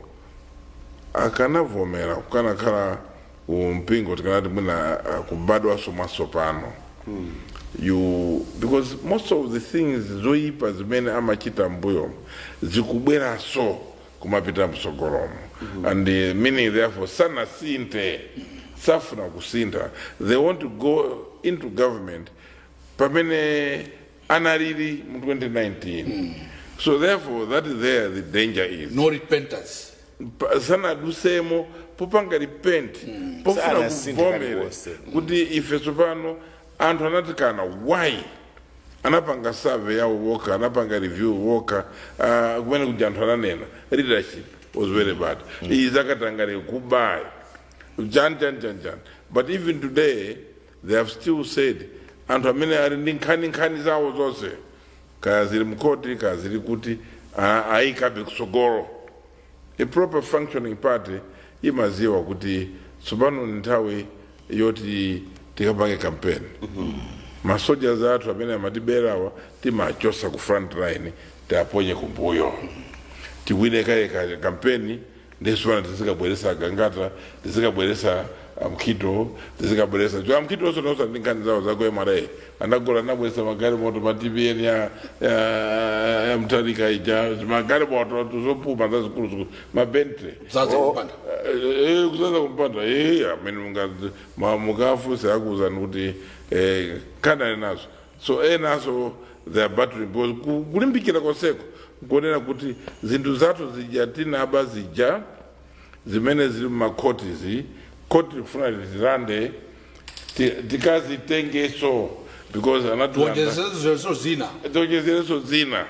akanavomera kukanakhala umpingo tikanati mwina kubadwaso masopano. Because most of the things zoipa zimene amachita mbuyo zikubweraso kumapita msogolomo. And meaning therefore sana sinte safuna kusinta, they want to go into government pamene analili mu 2019. So therefore that is there the danger is. No repentance. Sana dusemo popanga repent pofuna kuvomera kuti ife tsopano anthu anatikana why anapanga survey yawo woka anapanga review woka kumene kuti anthu ananena leadership was very bad. Izakatangale kubai jan. But even today they have still said anthu amene ali ndi nkhani zawo zonse kaya zili mkoti kaya zili kuti ayikabe kusogolo. A proper functioning party imaziwa kuti tsopano nthawi yoti tikapange campaign. Masoldiers athu amene amatiberawa timachosa ku front line tiaponye kumbuyo. Tiwine kaya campaign ndeswana tizikabweresa gangata tizikabweresa mkito tizikabweresa jo mkito oso nosa ndinkani zawo zako MRA anagola nabweresa magari moto ma TVN ya mtalika ija magari moto tuzopuma zazikulu mabentre zaza kumpanda kuzaza kumpanda amene mukafu seakuza kuti kana nazo so nazo they are battling because kulimbikira konseko kuonera kuti zinthu zathu zija tinaba zija zimene zili makoti koti kufuna zilande tikazitengeso because tuonjezereso zina.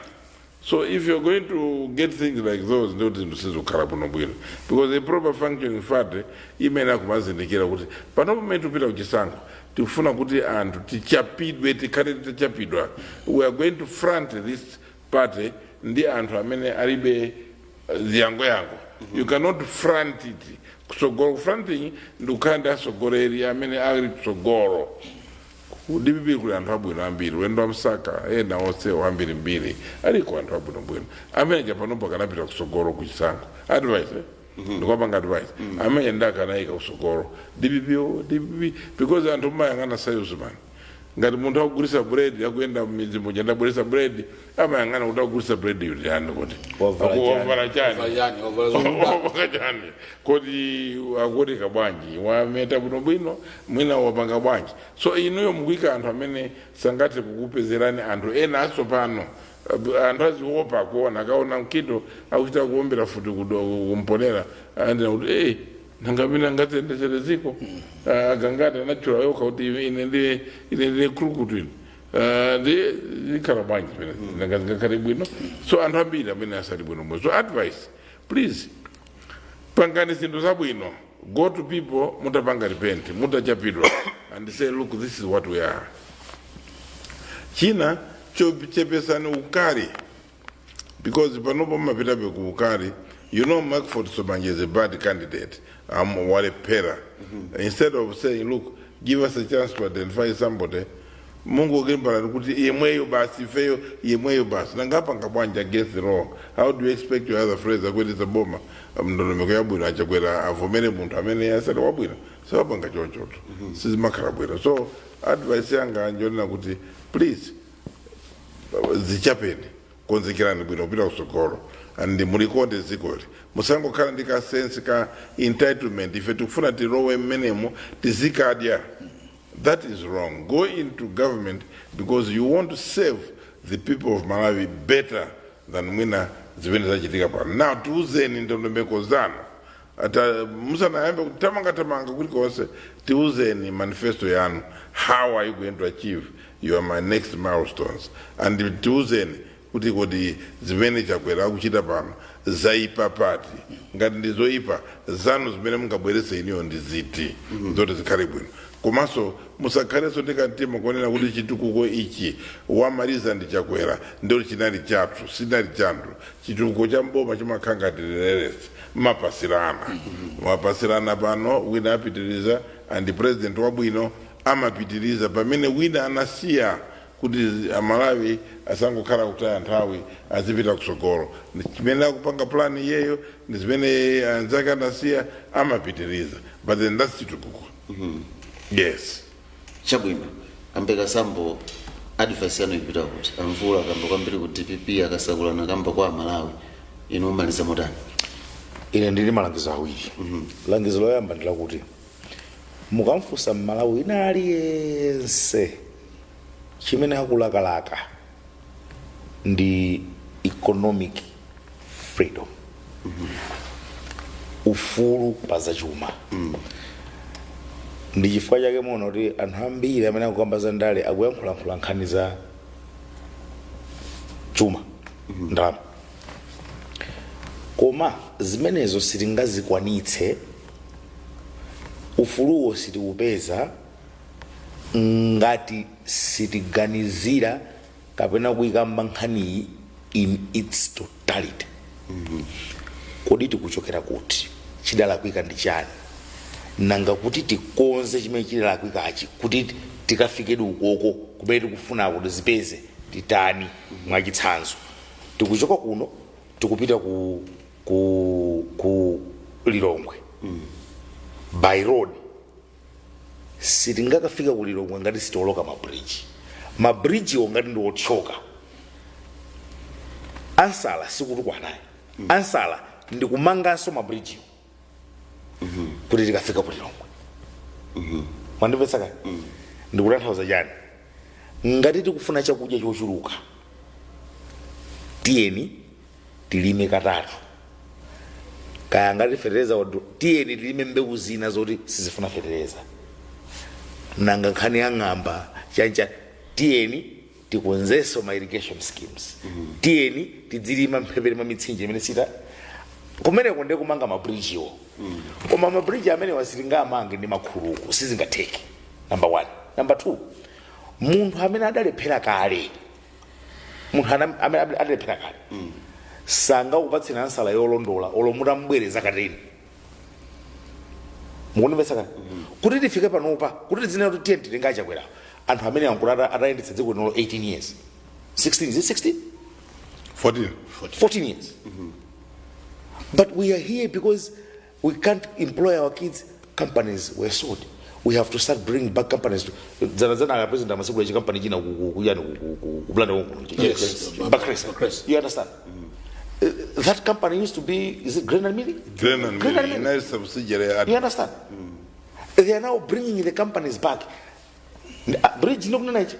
So if you're going to get things like those ndio sizokhala bwino bwino because a proper functioning party imene akumazindikira kuti panopo pamene tupita kuchisankho tikufuna kuti anthu tichapidwe tikhale tichapidwa. We are going to front this party ndi anthu amene alibe ziyangoyango. You cannot front it. Kusogolo fronting ndukanda sogoleri amene ali kusogolo. DPP kuli anthu abwino ambiri wendo amsaka ena onse wambiri mbiri aliko anthu abwino amene japanopo kanapita kusogolo kuchisankho advice ndikwapanga advice amene ndakanayika kusogolo DPP because anthu mayang'ana salesman ngati munthu akugulisa bread yakuyenda mumidzi muja ndabweresa bread amayang'ana kuti akugulisa bread yutani kuti ovala chani kuti akuoneka bwanji wameta bwinobwino mwina wapanga bwanji. So inuyo mukuyika anthu amene sangati kukupezerani anthu ena atsopano anthu aziopa kuona akaona mkito akuchita kuombera futi kumponera andina kuti nangamina ngatendesere ziko agangata nachura yoka kuti ine ndi krukutwini ndi karabwanji ngakari bwino. So anthu ambiri amene asali bwino. So advice please pangani zinthu zabwino, go to people mutapanga repent mutachapidwa and say look this is what we are. China chepesani ukali because panopo mapita pe ku ukali. You know, Markford Sobanje is a bad candidate. What a pera. Instead of saying, look, give us a chance to identify somebody Mungu gembala kuti yemweyo basi feyo yemweyo basi nangapa ngabwanja against the law. How do you expect your other friends akweteza boma ndondomeko yabwino achakwera avomere munthu amene yasala wabwino sabanga chonchoto sizimakhala bwino. So advice yanga njonena kuti please zichapeni konzekirani bwino kupita kusogolo and mulikonde zikoli musangokhala ndi ka sense ka entitlement ife tikufuna tilowe mmenemo tizikadya. That is wrong. Go into government because you want to serve the people of Malawi better than mwina zimene zachitika pano. Now tiuzeni ndondomeko zanu ata musanayambe tamanga kulikonse tiuzeni manifesto yanu. How are you going to achieve my next milestones? And tiuzeni kuti kodi zimene chakwera kuchita pano zaipa pati ngati ndizoipa zanu zimene mungabwerese iniyo ndiziti zote zikhale bwino. Komanso musakhalenso ndi kamtima konena kuti chitukuko ichi wamaliza ndi chakwera ndio chinali chathu sinali chanthu. Chitukuko cha mboma chimakhala tilereresi mapasirana pano wina apitiriza and president wabwino amapitiriza pamene wina anasiya kuti Malawi asangokhala kutaya nthawi azipita kusogolo. Chimene akupanga plani yeyo ndi zimene anzake anasiya amapitiriza, but then that's chitukuko. Yes. Chabwino ambeka sambo advice yanu ipita kuti amvula kamba kwambiri ku DPP akasakulana kamba kwa Malawi ino maliza motani. Ine ndili malangizo awiri. Langizo loyamba ndila kuti mukamfusa Malawi ina aliyense chimene akulakalaka ndi economic freedom. Ufulu pazachuma. Ndi chifukwa chake muno kuti anthu ambiri amene akukamba za ndale akuyankhula nkhani za chuma ndalama. Koma zimenezo sitingazikwanitse ufuluwo sitiupeza ngati sitiganizira kapena kuyikamba nkhaniyi in its totality. Kodi tikuchokera kuti chidalakwika ndi chani nanga kuti tikonze chimene chidalakwikachi kuti tikafike ukoko kumene tikufuna kuti zipeze titani mwachitsanzo. Tikuchoka kuno tikupita ku Lilongwe by road sitingakafika ku Lilongwe ngati sitoloka mabridge ngati ndi otchoka. Ansala sikuti kwanayo ansala ndi kumanganso mabridge kuti tikafika ku Lilongwe. Mwandimvetsa kale ndikutanthauza chani ngati tikufuna chakudya chochuluka tiyeni tilime katatu kaya ngati fertilizer wadu tiyeni tilime mbewu zina zoti sizifuna fertilizer nanga nkhani ya ng'amba chancha tiyeni tikonzenso ma irrigation schemes. Tiyeni tidzilima mphepete mwa mitsinje imene sita kumeneko ndi kumanga mabridge iwo. Koma mabridge amene wasilinga amange ndi makhuluku sizingatheke. Number 1. Number 2, munthu amene adalephera kale sanga kupatsina ansala yolondola olomuta mbwereza kateni. Mukunimvetsa kale kuti tifike panopa kuti tizinena kuti tiyeni tingachakwera anthu amene ankulata atayendetsa dziko lino 18 years 16 is it 16 14 years. But we are here because we can't employ our kids. Companies were sold. We have to start bringing back companies. Zana president amasukula chi company jina kublanda Yes. Backrest. You understand? That company used to be, is it Grain and Milling? Grain and Milling. Subsidiary. You understand? They are now bringing the companies back. Bridge no kunanachi.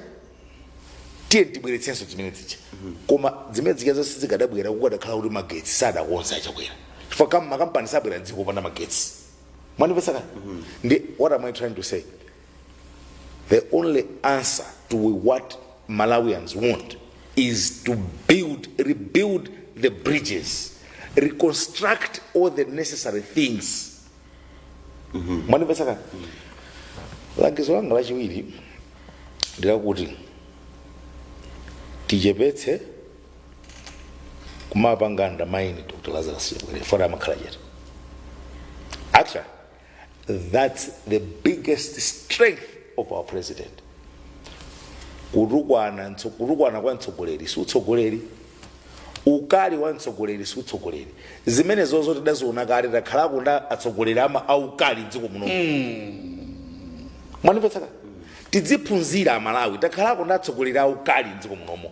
TNT bwere tsenso chimene ticha. Koma zimene zikazo sizikadabwera kukwada khala kuti magetsi sada kuonza achakwera. For kama company sabwera dziko panda magetsi. Manifesta. What am I trying to say? The only answer to what Malawians want is to rebuild the bridges, reconstruct all the necessary things. Manifesta. Langizo langa lachiwiri ndirakuti Timvetse kumapanga undermine Dr. Lazarus for amakhalajera. Actually, that's the biggest strength of our president. kutukwana kwa mtsogoleri si utsogoleri, ukali wa mtsogoleri si utsogoleri. Zimene zozo tidaziona kale takhala kunda atsogoleri ama aukali mdziko muno. Mwanimvetsa tidziphunzira Amalawi takhala kunda atsogoleri aukali mdziko munomo.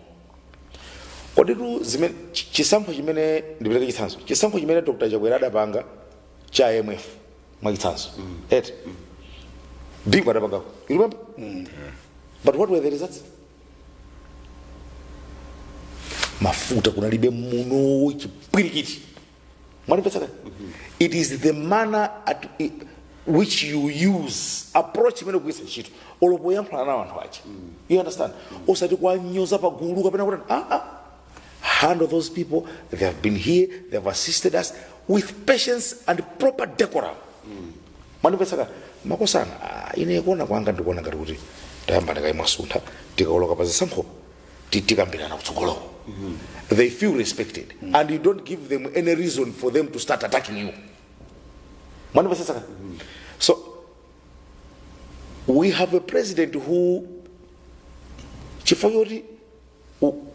Kodi tu zimene chisankho chimene ndipereka chitsanzo, chisankho chimene Dr. Chakwera adapanga cha IMF mwachitsanzo eti big adapanga, you remember? But what were the results? Mafuta kunalibe muno chipwirikiti. Mwanipesa kani? It is the manner at which you use approach imene kuisa ntchito olopo yamphana na anthu aja. You understand? Osati kwa nyoza pa gulu kapena kuti handle those people. They have been here, they have assisted us with patience and proper decorum. Mwanipesa kani? Makosana ine kuona kwanga ndikuona ngati kuti tayamba ndakaimwasuntha tikauloka pa zisankho tikambirana kutsogoloko. They feel respected and you don't give them any reason for them to start attacking you. So we have a president who chifayori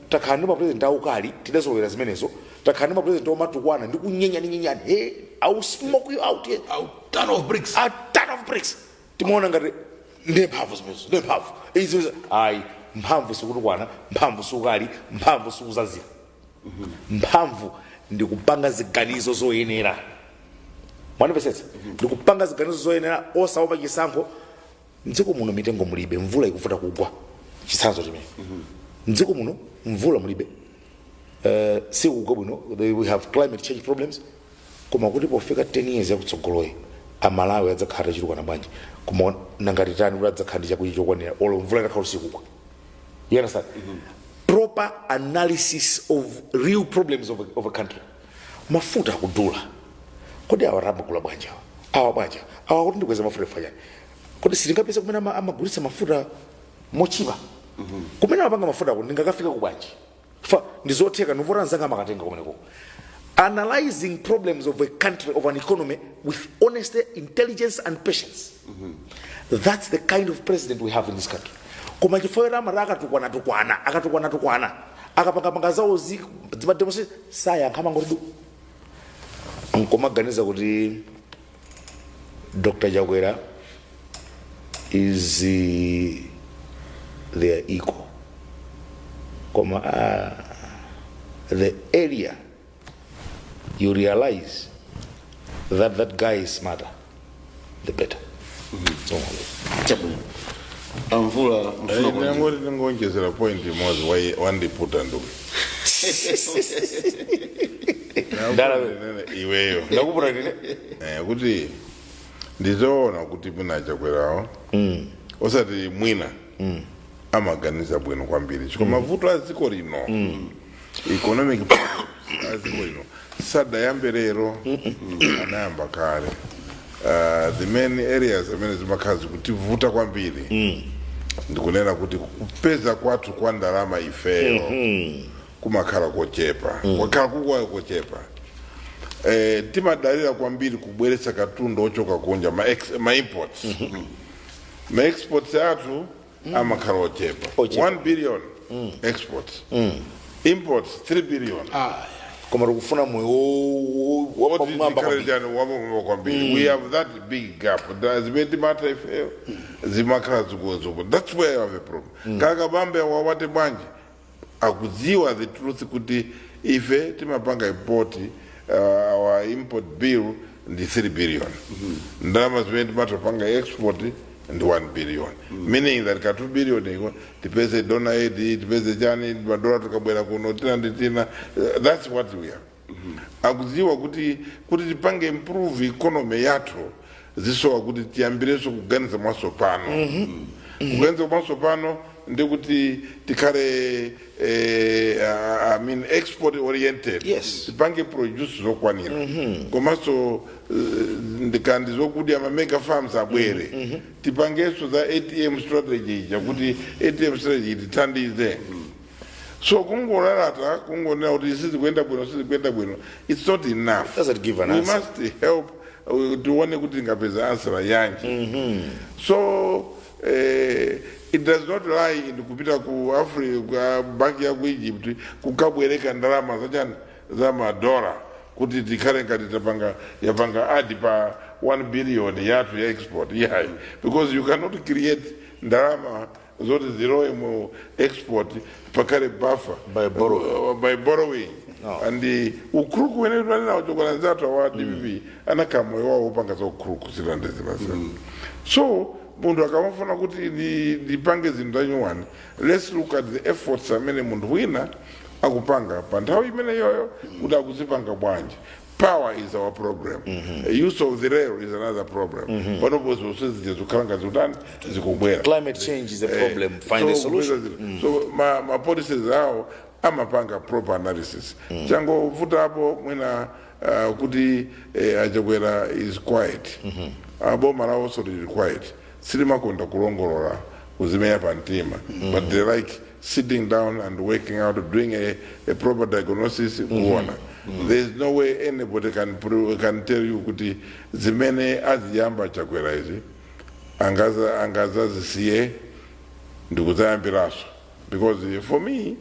takhani ma president aukali tidazowera zimenezo takhani ma president omatukwana ndi kunyenya hey I will smoke you out here, a ton of bricks timuona ngati ndemphamvu zimenezo ndemphamvu izi ayi mphamvu sikutukwana mphamvu sukali mphamvu sikuzazira mphamvu ndikupanga ziganizo zoyenera. Mwanipesetse ndikupanga ziganizo zoyenera osaopa chisankho. Mdziko muno mitengo mulibe, mvula ikuvuta kugwa chitsanzo chimene mdziko muno mvula mulibe, sikugwa bwino, we have climate change problems. Koma kuti pofika 10 years yakutsogoloyi Amalawi adzakhala chitukwana bwanji koma nangati tani kuti adzakhala chakuchokwanira olo mvula itakhala sikugwa. You understand? Proper analysis of real problems of a country. Mafuta kudula. Kodi awarabu kula bwanja. Awa bwanja. Awa kuti ndikweza mafuta fanyani. Kodi sitingapesa kumena amagulitsa mafuta mochipa. Kumena apanga mafuta kuti ndingakafika ku bwanji. Fa ndizotheka ndivota nzanga makatenga kumeneko. Analyzing problems of a country, of an economy with honesty, intelligence and patience. That's the kind of president we have in this country. Koma chifoera maraka tukwana akapanga zawo zibademonse saya nkama ngoridu nkoma ganiza kuti Dr. Chakwera is their equal. Koma the area you realize that guy is smarter, the better. Mvula ngonjezera point mozi wandiputa ndugu iweyo ndakuputa nene kuti ndizoona kuti muna Chakwerawo osati mwina amaganiza bwino kwambiri chiko mavuto aziko lino economic aziko lino sadayambe lero anayamba kale. The main areas amene zimakhazi kuti vuta kwambiri ndikunena kuti kupeza kwathu kwa ndalama ifeyo kumakhala kochepa kwakhala kukwayo kochepa. Timadalira kwambiri kubweretsa katundu ochoka kunja ma imports ma exports athu amakhala ochepa 1 billion exports, imports 3 billion. Koma rukufuna moyo wapamwamba kwambiri. We have that big gap. Zimeti mata ifeyo zimakhala zuko. That's where I have a problem. Kaka bambe wawate bwanji akuziwa the truth kuti ife timapanga import, our import bill ndi 3 billion. Ndalama zimeti mata panga export ndi 1 billion. Meaning that ka 2 billion iko tipeze donor aid, tipeze chani madola tukabwera kuno tina. That's what we are. Akuziwa kuti tipange improve economy yathu zisowa kuti tiyambireso kuganiza mwaso pano. Kuganiza mwaso pano ndikuti tikhale I mean export oriented. Yes. Tipange produce zokwanira. Komaso ndikandizo kuti ama mega farms abwere. Tipangeso za ATM strategy kuti ATM strategy titandize. So kungolalata kungonena kuti isizi kwenda bwino it's not enough. Doesn't give an answer. We must help tuone kuti ngapeza answer yanji. So it does not lie in kupita ku Africa banki ya ku Egypt kukabwereka ndalama za madola kuti tikhale ngati yapanga adi pa 1 billion yathu ya export because you cannot create ndalama zoti zilowe mu export pakale buffer by borrowing. No. And ukruku wene tunalina wachokola nzatu wa DPP anakamo yawa upanga za ukruku silandezi masema. So mundu akamafuna kuti dipange zindanyuwani. Let's look at the efforts amene mundu wina akupanga pantawi imene yoyo kuda kuzipanga bwanji. Power is our problem. Use of the rail is another problem. One of us climate change is a problem. Find a solution. So my policies are amapanga proper analysis. Chango vuta hapo mwina kuti Ajakwera is quiet. Abo Malawi also is quiet. Silima konta kulongolora uzimea pantima. But they like sitting down and working out, doing a proper diagnosis. There is no way anybody can tell you kuti zimene aziyamba Chakwera izi angaza zisiye ndikuzayambiraso. Because for me,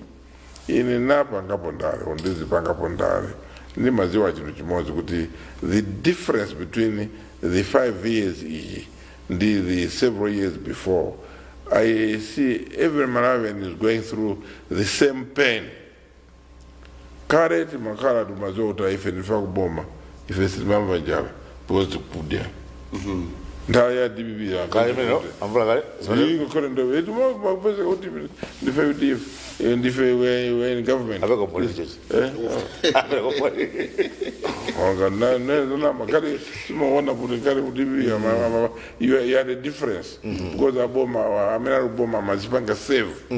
inapanga pondale ondizipanga pondale ndimaziwa chinthu chimodzi kuti the difference between the 5 years and the several years before, I see every Malawian is going through the same pain. Kare timakhala tumazota ife ndifa kuboma ife silimamva njala because tikudya ndawo ya DPP Kalimeno, amvula kale? Yingo kore ndo etu mwakupesa kuti ndife UDF ndife we in government. Abeko politics. Abeko politics. Wanga na makali sima wana kuti kare UDP you had a difference because aboma amena uboma mazipanga save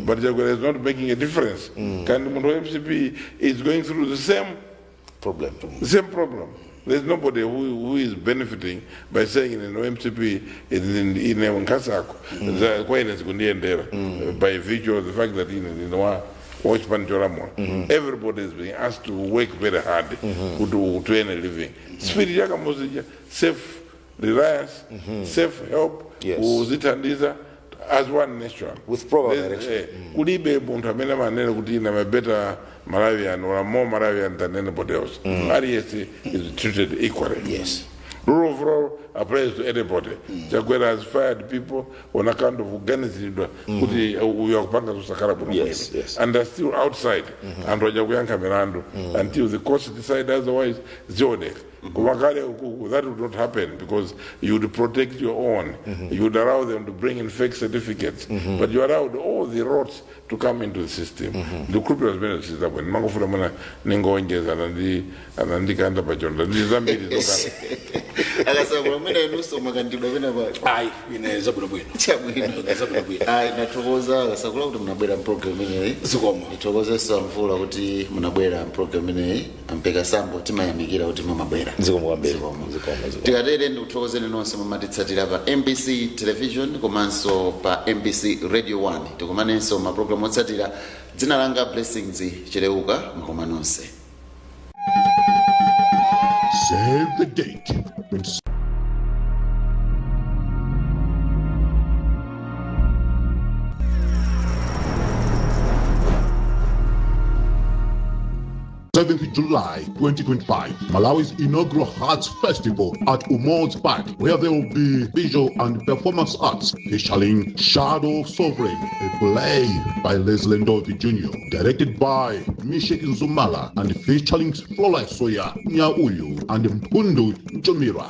but Jaguar is not making a difference. Kandi mundu MCP is going through the same problem. There's nobody who is benefiting by saying in MCP in Nkasako by virtue of the fact that everybody is being asked to work very hard to earn a living. Spirit self-reliance, self-help, as one nation. With proper direction. Kulibe buntu amene manene kuti ina better Malawian or more Malawian than anybody else. RES is treated equally. Yes. Rule of law applies to anybody. Jaguar has fired people on account of organizing yes. and they're still outside and until the court decide otherwise. That would not happen because you would protect your own. You would allow them to bring in fake certificates, but you allowed all the roads to come into the system. The group has been a system when Mangofuna Ningoinges and the Kanda Pajonda. Natukoza sakula kuti munabwera program ineyi itokoze samvula kuti munabwera program ineyi ampeka sambo timayamikira kuti mumabwera tikatere ndikuthokozeni nonse mumatitsatira pa MBC television komanso pa MBC radio 1 tikumanenso maprogramu otsatira. Dzina langa Blessings Chileuka mukoma nonse. Save the date. 7th July 2025, Malawi's inaugural Arts Festival at Umod's Park, where there will be visual and performance arts featuring Shadow of Sovereign, a play by Leslie Ndovi Jr., directed by Mishek Nzumala, and featuring Flora Soya, Nyauyu, and Mpundu Jomira.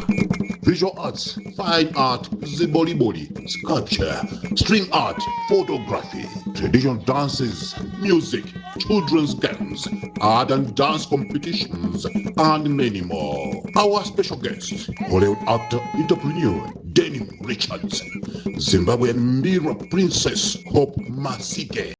Visual arts, fine art, ziboliboli, sculpture, string art, photography, traditional dances, music, children's games, art and dance competitions, and many more. Our special guest, Hollywood actor, entrepreneur, Denim Richards, Zimbabwean Mira Princess Hope Masike.